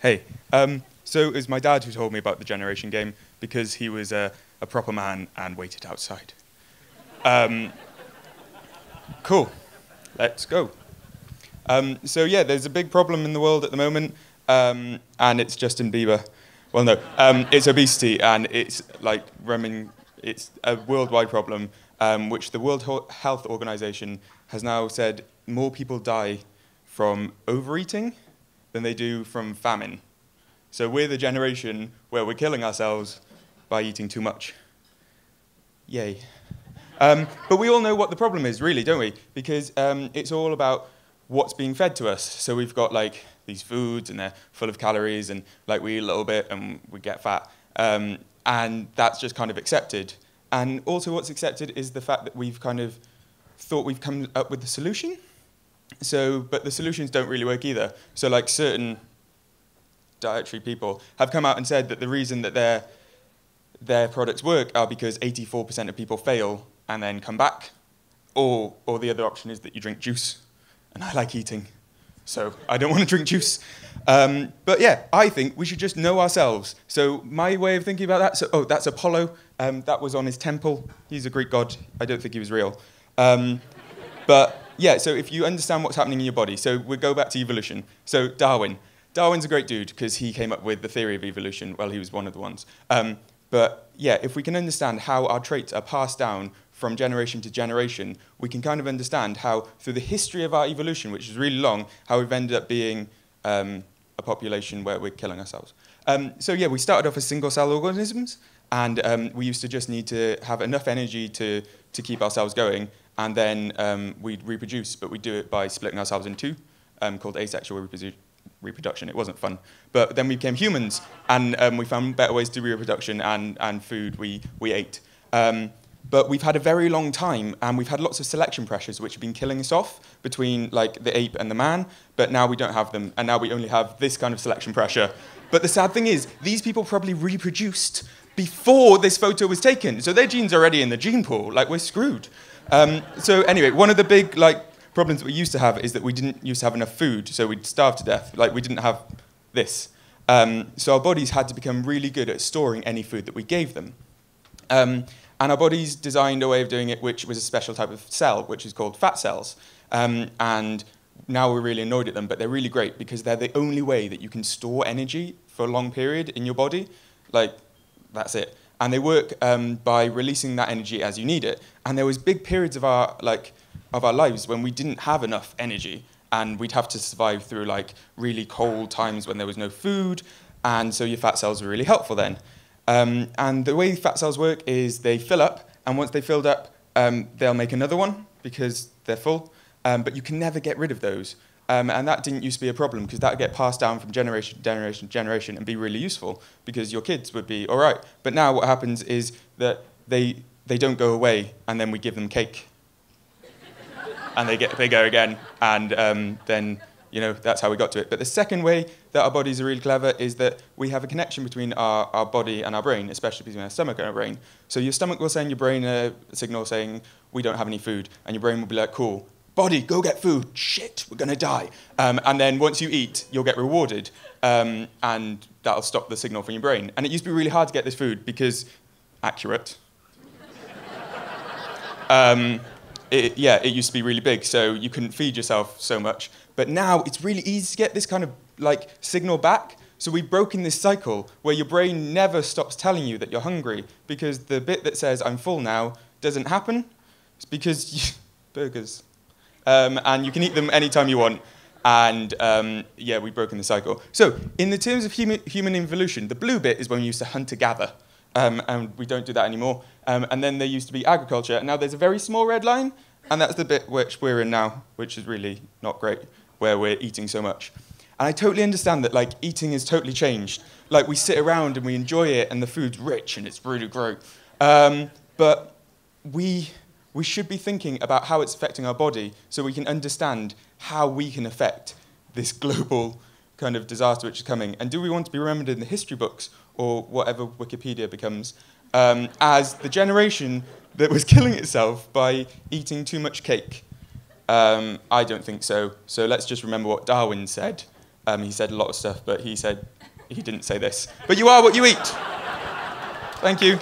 Hey, so it was my dad who told me about the generation game because he was a proper man and waited outside. Cool, let's go. So yeah, there's a big problem in the world at the moment, and it's Justin Bieber. Well, no, it's obesity, and it's like it's a worldwide problem, which the World Health Organization has now said more people die from overeating than they do from famine. So we're the generation where we're killing ourselves by eating too much. Yay. But we all know what the problem is, really, don't we? Because it's all about what's being fed to us. So we've got like these foods and they're full of calories and like we eat a little bit and we get fat. And that's just kind of accepted. And also what's accepted is the fact that we've kind of thought we've come up with the solution. But the solutions don't really work either. So like certain dietary people have come out and said that the reason that their products work are because 84% of people fail and then come back. Or the other option is that you drink juice. And I like eating, so I don't want to drink juice. But yeah, I think we should just know ourselves. So my way of thinking about that, that's Apollo. That was on his temple. He's a Greek god. I don't think he was real. But yeah, so if you understand what's happening in your body, so we'll go back to evolution. So Darwin. Darwin's a great dude because he came up with the theory of evolution. Well, he was one of the ones. But yeah, if we can understand how our traits are passed down from generation to generation, we can kind of understand how, through the history of our evolution, which is really long, how we've ended up being a population where we're killing ourselves. So yeah, we started off as single-cell organisms, and we used to just need to have enough energy to keep ourselves going, and then we'd reproduce, but we'd do it by splitting ourselves in two, called asexual reproduction. It wasn't fun. But then we became humans, and we found better ways to do reproduction and food we ate. But we've had a very long time, and we've had lots of selection pressures which have been killing us off between like the ape and the man, but now we don't have them, and now we only have this kind of selection pressure. But the sad thing is, these people probably reproduced before this photo was taken, so their genes are already in the gene pool, like we're screwed. So anyway, one of the big problems that we used to have is that we didn't used to have enough food, so we'd starve to death, like we didn't have this. So our bodies had to become really good at storing any food that we gave them. And our bodies designed a way of doing it which was a special type of cell, which is called fat cells. And now we're really annoyed at them, but they're really great because they're the only way that you can store energy for a long period in your body. Like, that's it. And they work by releasing that energy as you need it. And there was big periods of our lives when we didn't have enough energy, and we'd have to survive through like really cold times when there was no food, and so your fat cells were really helpful then. And the way fat cells work is they fill up, and once they filled up, they'll make another one because they're full, but you can never get rid of those. And that didn't used to be a problem because that would get passed down from generation to generation to generation and be really useful because your kids would be all right. But now what happens is that they don't go away, and then we give them cake. And they get bigger again, and then that's how we got to it. But the second way that our bodies are really clever is that we have a connection between our body and our brain, especially between our stomach and our brain. So your stomach will send your brain a signal saying, we don't have any food, and your brain will be like, cool, body, go get food, shit, we're gonna die. And then once you eat, you'll get rewarded, and that'll stop the signal from your brain. And it used to be really hard to get this food because, accurate, it used to be really big, so you couldn't feed yourself so much. But now it's really easy to get this kind of signal back. So we've broken this cycle where your brain never stops telling you that you're hungry because the bit that says I'm full now doesn't happen. It's because burgers. And you can eat them anytime you want. And we've broken the cycle. So in the terms of human evolution, the blue bit is when we used to hunt and gather. And we don't do that anymore. And then there used to be agriculture. And now there's a very small red line, and that's the bit which we're in now, which is really not great, where we're eating so much. And I totally understand that eating has totally changed. We sit around and we enjoy it, and the food's rich and it's really great. But we should be thinking about how it's affecting our body so we can understand how we can affect this global kind of disaster which is coming. And do we want to be remembered in the history books or whatever Wikipedia becomes as the generation that was killing itself by eating too much cake? I don't think so. So let's just remember what Darwin said. He said a lot of stuff, but he said he didn't say this. But you are what you eat. Thank you.